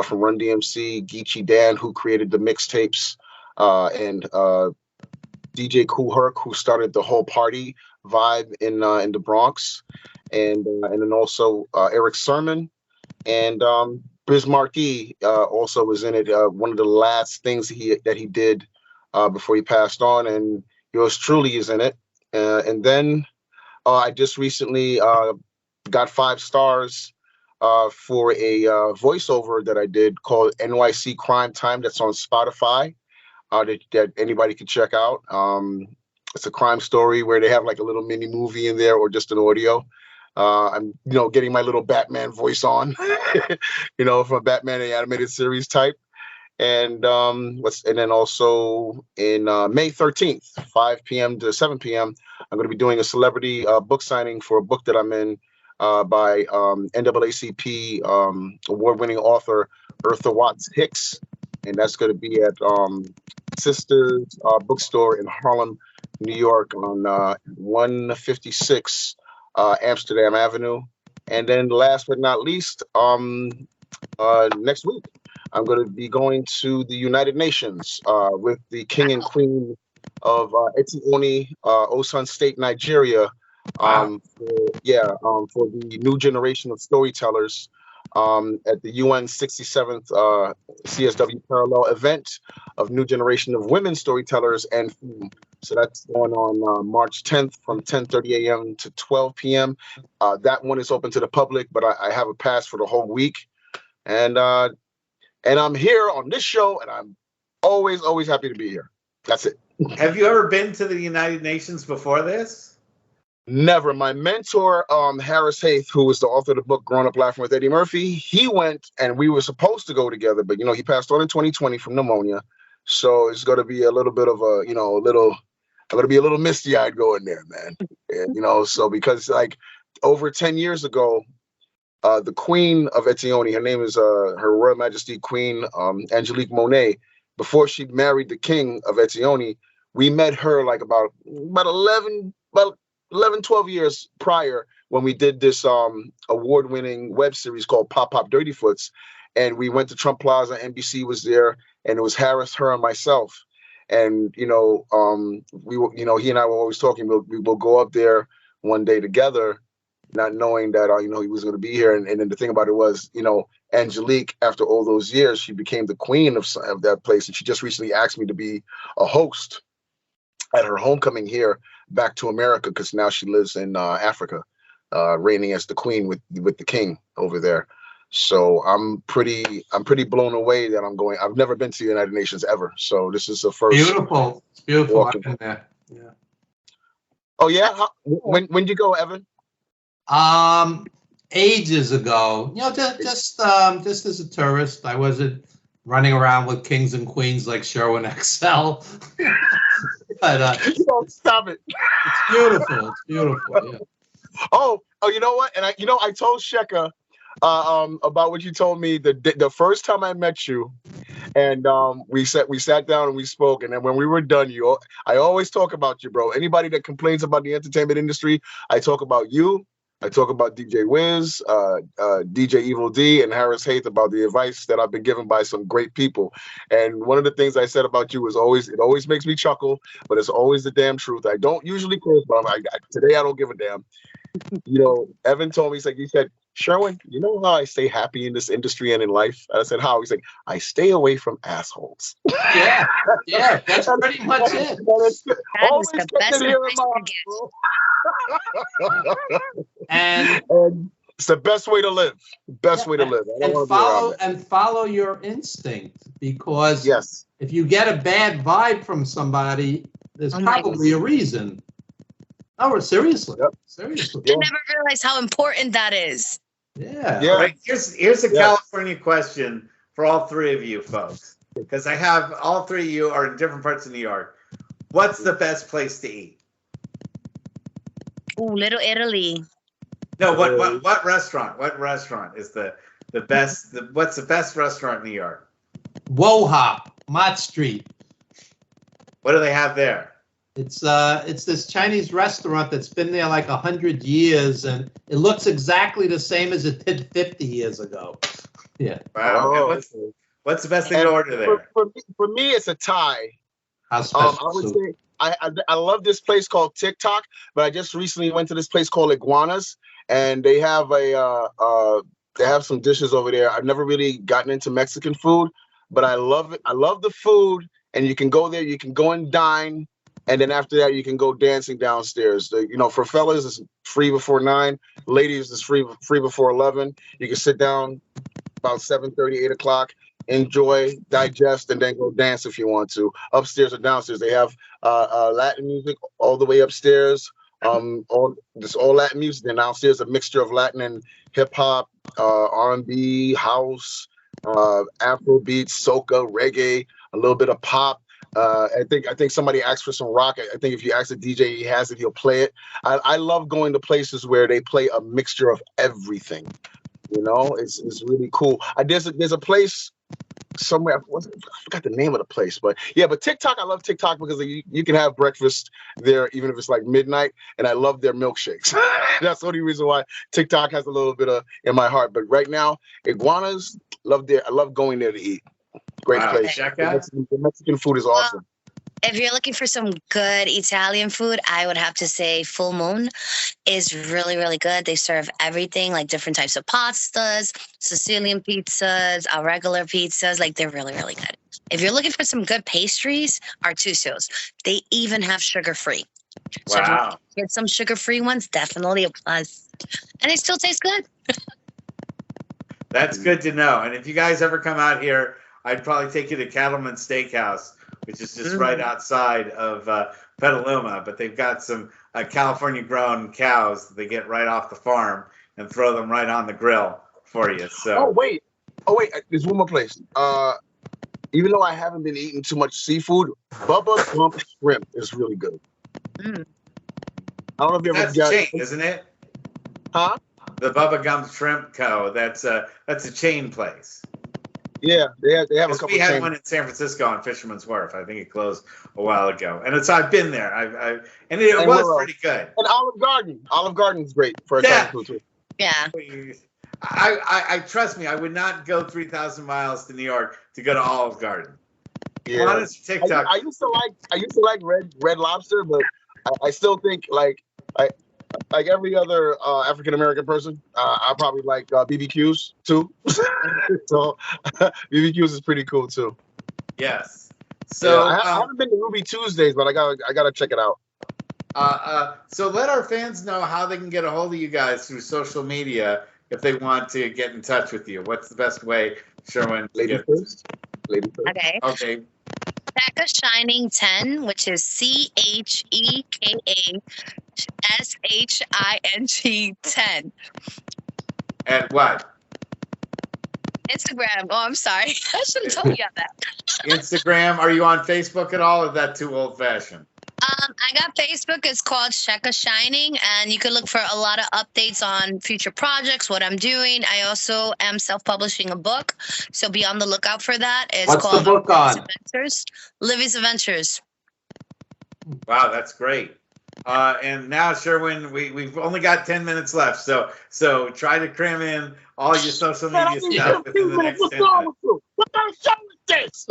from Run DMC, Geechee Dan, who created the mixtapes, and DJ Kool Herc, who started the whole party vibe in the Bronx, and then also Eric Sermon and Biz Markie also was in it. One of the last things that he did before he passed on, and yours truly is in it. And then I just recently got 5 stars for a voiceover that I did called NYC Crime Time. That's on Spotify. That anybody can check out. It's a crime story where they have like a little mini movie in there or just an audio. I'm, getting my little Batman voice on, from a Batman animated series type. And and then also in May 13th, 5 p.m. to 7 p.m., I'm going to be doing a celebrity book signing for a book that I'm in by NAACP award-winning author Eartha Watts Hicks. And that's going to be at Sisters Bookstore in Harlem, New York on 156 Amsterdam Avenue. And then last but not least, next week, I'm going to be going to the United Nations with the King and Queen of Etioni, Osun State, Nigeria, for the new generation of storytellers at the UN 67th CSW Parallel event of new generation of women storytellers and film. So that's going on March 10th from 10:30 a.m. to 12 p.m. That one is open to the public, but I have a pass for the whole week. And I'm here on this show, and I'm always happy to be here. That's it. Have you ever been to the United Nations before this? Never. My mentor, Harris Haith, who was the author of the book Growing Up Laughing with Eddie Murphy, he went, and we were supposed to go together, but he passed on in 2020 from pneumonia. So it's going to be a little bit of I'm going to be a little misty-eyed going there, man. And, so because like over 10 years ago, the Queen of Etioni, her name is Her Royal Majesty Queen Angelique Monet. before she married the king of Ezioni, we met her like about 11, 12 years prior when we did this award-winning web series called Pop Pop Dirty Foots. And we went to Trump Plaza, NBC was there, and it was Harris, her, and myself. And, he and I were always talking, we will go up there one day together, not knowing that, he was going to be here. And then the thing about it was, Angelique, after all those years, she became the queen of that place. And she just recently asked me to be a host at her homecoming here back to America, because now she lives in Africa, reigning as the queen with the king over there. So I'm pretty blown away that I'm going. I've never been to the United Nations ever. So this is the first. Beautiful. It's beautiful. I've been there. Yeah. Oh yeah. When did you go, Evan? Ages ago. Just as a tourist. I wasn't running around with kings and queens like Sherwin XL. But stop it. It's beautiful. It's beautiful. Yeah. Oh, you know what? And I told Cheka about what you told me the first time I met you, and we sat down and we spoke, and then when we were done, I always talk about you, bro. Anybody that complains about the entertainment industry, I talk about you. I talk about DJ Wiz, DJ Evil D, and Harris Haith about the advice that I've been given by some great people. And one of the things I said about you is it always makes me chuckle, but it's always the damn truth. I don't usually curse, but today I don't give a damn. Evan told me, he said, Sherwin, you know how I stay happy in this industry and in life? And I said, how? He's like, I stay away from assholes. Yeah, that's pretty much it. That is the best and it's the best way to live. Best way to live. And follow your instinct, because yes, if you get a bad vibe from somebody, there's probably a reason. No, seriously. Yep. Seriously. I never realized how important that is. Yeah. Yeah. Right. Here's a California question for all three of you folks, because I have all three of you are in different parts of New York. What's the best place to eat? Ooh, Little Italy. No, what restaurant? What restaurant is the best? What's the best restaurant in New York? Wohop, Mott Street. What do they have there? It's this Chinese restaurant that's been there like 100 years, and it looks exactly the same as it did 50 years ago. Yeah. Wow. Oh, what's the best thing to order there? For me, it's a Thai. How special? I would say I love this place called TikTok, but I just recently went to this place called Iguanas, and they have they have some dishes over there. I've never really gotten into Mexican food, but I love it. I love the food, and you can go there. You can go and dine. And then after that, you can go dancing downstairs. For fellas, it's free before 9. Ladies, it's free before 11. You can sit down about 7:30, 8 o'clock, enjoy, digest, and then go dance if you want to. Upstairs or downstairs, they have Latin music all the way upstairs. All Latin music. And downstairs, a mixture of Latin and hip hop, R&B, house, Afro beats, soca, reggae, a little bit of pop. I think somebody asked for some rock. I think if you ask the DJ, he has it, he'll play it. I love going to places where they play a mixture of everything. It's really cool. There's a place somewhere. I forgot the name of the place, but TikTok. I love TikTok because you can have breakfast there even if it's like midnight, and I love their milkshakes. That's the only reason why TikTok has a little bit of in my heart. But right now, Iguanas, I love going there to eat. Great place. The Mexican food is awesome. If you're looking for some good Italian food, I would have to say Full Moon is really, really good. They serve everything, like different types of pastas, Sicilian pizzas, regular pizzas. Like, they're really, really good. If you're looking for some good pastries, Artusio's. They even have sugar-free. So if you get some sugar-free ones, definitely a plus. And they still taste good. That's good to know. And if you guys ever come out here, I'd probably take you to Cattleman Steakhouse, which is just right outside of Petaluma. But they've got some California-grown cows that they get right off the farm and throw them right on the grill for you. So. Oh wait, there's one more place. Even though I haven't been eating too much seafood, Bubba Gump Shrimp is really good. I don't know if you ever got. That's a chain, isn't it? Huh? The Bubba Gump Shrimp Co. That's a chain place. Yeah, they have a Because couple we had chambers. one in San Francisco on Fisherman's Wharf. I think it closed a while ago, and I've been there. And it And was Willow. pretty good. And Olive Garden. Olive Garden's great for Italian food too. Yeah. I trust me. I would not go 3,000 miles to New York to go to Olive Garden. Yeah. Honest TikTok. I used to like Red Lobster, but I still think like every other African American person, I probably like BBQs too. So BBQs is pretty cool too. Yes. So yeah, I haven't been to Ruby Tuesdays, but I gotta check it out. So let our fans know how they can get a hold of you guys through social media if they want to get in touch with you. What's the best way, Sherwin? Lady first. Okay. Okay. Cheka Shining 10, which is CHEKASHING 10. At what? Instagram. Oh, I'm sorry. I should have told you that. Instagram. Are you on Facebook at all? Or is that too old fashioned? I got Facebook. It's called Cheka Shining, and you can look for a lot of updates on future projects, what I'm doing. I also am self-publishing a book, so be on the lookout for that. It's What's called the book on? Livy's Adventures. Wow, that's great. And now, Sherwin, we've only got 10 minutes left, so try to cram in all your social media stuff within the next 10 minutes. What kind of show is this?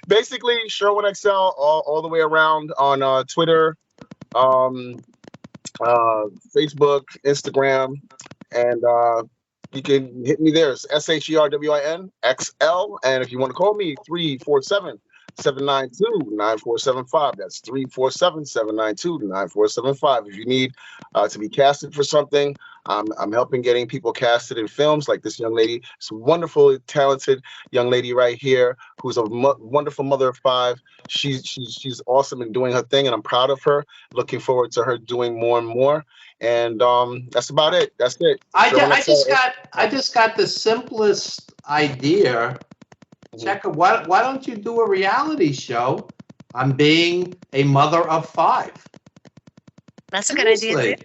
Basically, Sherwin XL all the way around on Twitter, Facebook, Instagram, and you can hit me there. It's SHERWIN XL, and if you want to call me, 347-792-9475. That's 347-792-9475. If you need to be casted for something, I'm helping getting people casted in films like this young lady. It's a wonderful, talented young lady right here who's a wonderful mother of 5. She's awesome in doing her thing, and I'm proud of her. Looking forward to her doing more and more. And that's about it. That's it. I just got the simplest idea. Cheka, why don't you do a reality show on being a mother of 5? That's a good idea.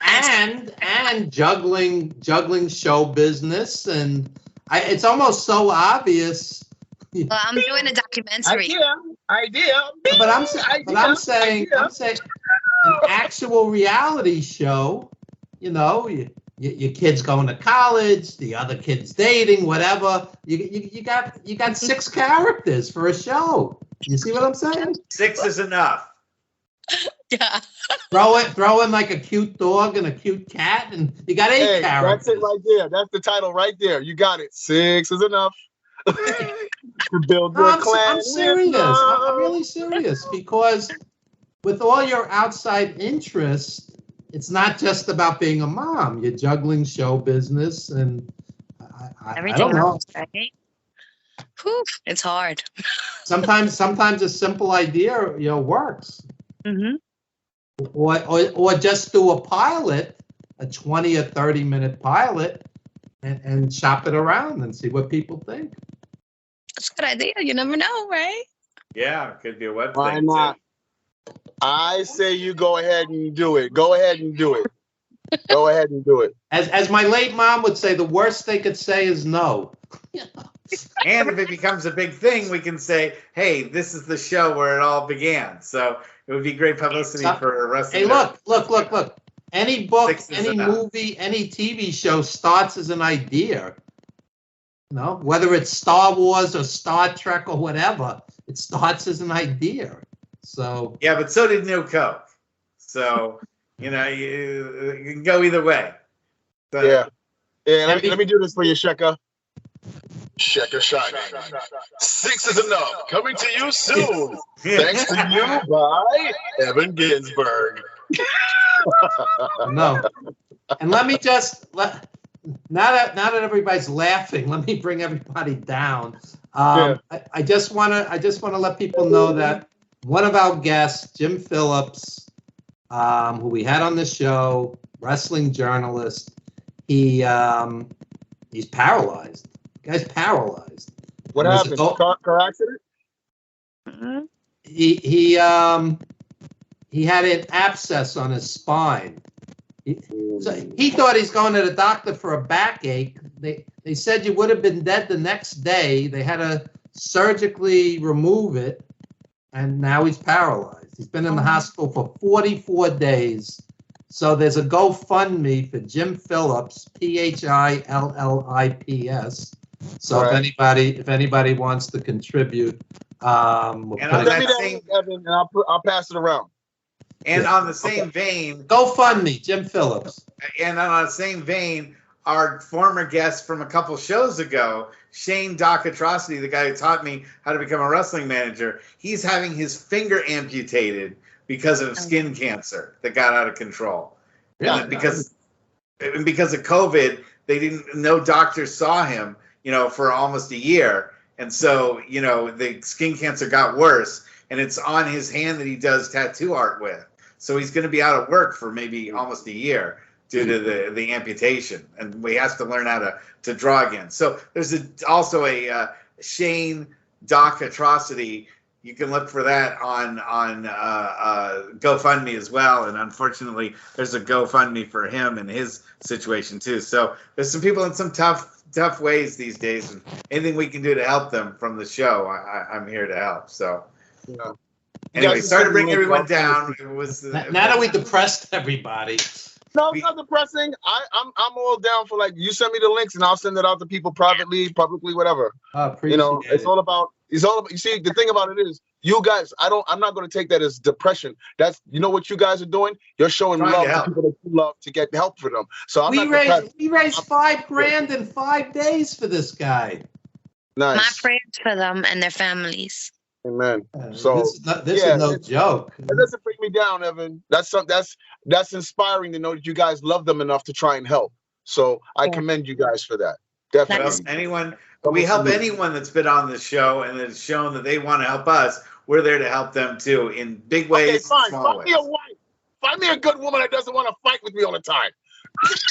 and juggling show business, and it's almost so obvious. Well, I'm doing a documentary. Idea. But I'm saying an actual reality show. You know, your kid's going to college, the other kid's dating, whatever. You got 6 characters for a show. You see what I'm saying? 6 is enough. Yeah. Throw in like a cute dog and a cute cat, and you got 8 characters. That's it right there. That's the title right there. You got it. 6 is enough. To build your clan. I'm serious. I'm really serious, because with all your outside interests, it's not just about being a mom. You're juggling show business and I don't know. Else, right? Whew, it's hard. Sometimes a simple idea, works. Mm-hmm. Or just do a pilot, a 20 or 30-minute pilot, and shop it around and see what people think. That's a good idea. You never know, right? Yeah, it could be a web Why thing. not? I say you go ahead and do it. Go ahead and do it. Go ahead and do it. As my late mom would say, the worst they could say is no. And if it becomes a big thing, we can say, hey, this is the show where it all began. So it would be great publicity for wrestling. Hey, look. Any book, 6 is any enough. movie, any TV show starts as an idea. Whether it's Star Wars or Star Trek or whatever, it starts as an idea. So Yeah, but so did New Coke. So, you can go either way. So, Yeah. Let me do this for you, Cheka. Cheka Shining. 6 is enough. Coming to you soon. Thanks to you by Evan Ginsberg. no. And let me just now that everybody's laughing, let me bring everybody down. I just want to let people know that one of our guests, Jim Phillips, who we had on the show, wrestling journalist, he's paralyzed. The guy's paralyzed. What happened? Car accident? Mm-hmm. He had an abscess on his spine. So he thought he's going to the doctor for a backache. They They said you would have been dead the next day. They had to surgically remove it, and now he's paralyzed. He's been in the hospital for 44 days. So there's a GoFundMe for Jim Phillips, Phillips. So if anybody wants to contribute, we'll And put on it- that same, Evan, and I'll pass it around. and on the same vein, GoFundMe, Jim Phillips. and on the same vein, our former guest from a couple shows ago, Shane Doc Atrocity, the guy who taught me how to become a wrestling manager, he's having his finger amputated because of skin cancer that got out of control. Yeah. And because of COVID, no doctors saw him, for almost a year. And so, the skin cancer got worse, and it's on his hand that he does tattoo art with. So he's going to be out of work for maybe almost a year due to the amputation, and we have to learn how to draw again. So there's also a Shane Doc Atrocity. You can look for that on GoFundMe as well. And unfortunately, there's a GoFundMe for him and his situation too. So there's some people in some tough ways these days, and anything we can do to help them from the show, I'm here to help. So. Yeah. Anyway, sorry to bring everyone down. It was Now that we depressed everybody. No, it's not depressing. I'm all down for, like, you send me the links and I'll send it out to people privately, publicly, whatever. Appreciate it. It's all about you see, the thing about it is, you guys, I'm not going to take that as depression. That's, what you guys are doing? You're showing Trying love to to help. people that you love to get help for them. So We raised $5,000 in 5 days for this guy. Nice. My prayers for them and their families. Amen. So this is no joke. It doesn't bring me down, Evan. That's inspiring to know that you guys love them enough to try and help. So I commend you guys for that. Definitely. We help anyone that's been on the show and that's shown that they want to help us. We're there to help them too, in big ways, fine. small Find ways. me a wife. Find me a good woman that doesn't want to fight with me all the time.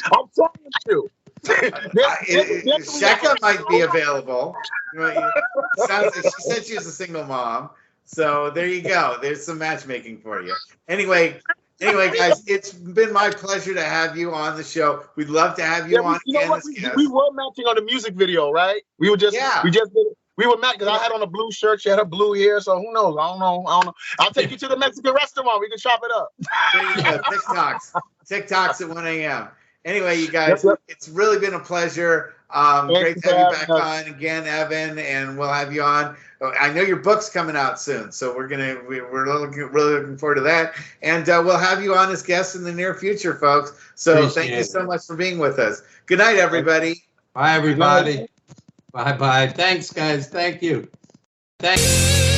I'm telling you. Cheka might be available. She said she was a single mom. So there you go. There's some matchmaking for you. Anyway, guys, it's been my pleasure to have you on the show. We'd love to have you on again as guest. We were matching on the music video, right? We were just we were matching because I had on a blue shirt, she had a blue hair, so who knows? I don't know. I'll take you to the Mexican restaurant. We can chop it up. There you go. TikToks at 1 a.m. Anyway, you guys, It's really been a pleasure. Great to have you back on again, Evan, and we'll have you on. I know your book's coming out soon, so we're really looking forward to that. And we'll have you on as guests in the near future, folks. So thank you so much for being with us. Good night, everybody. Bye, everybody. Bye-bye. Thanks, guys. Thank you. Thanks.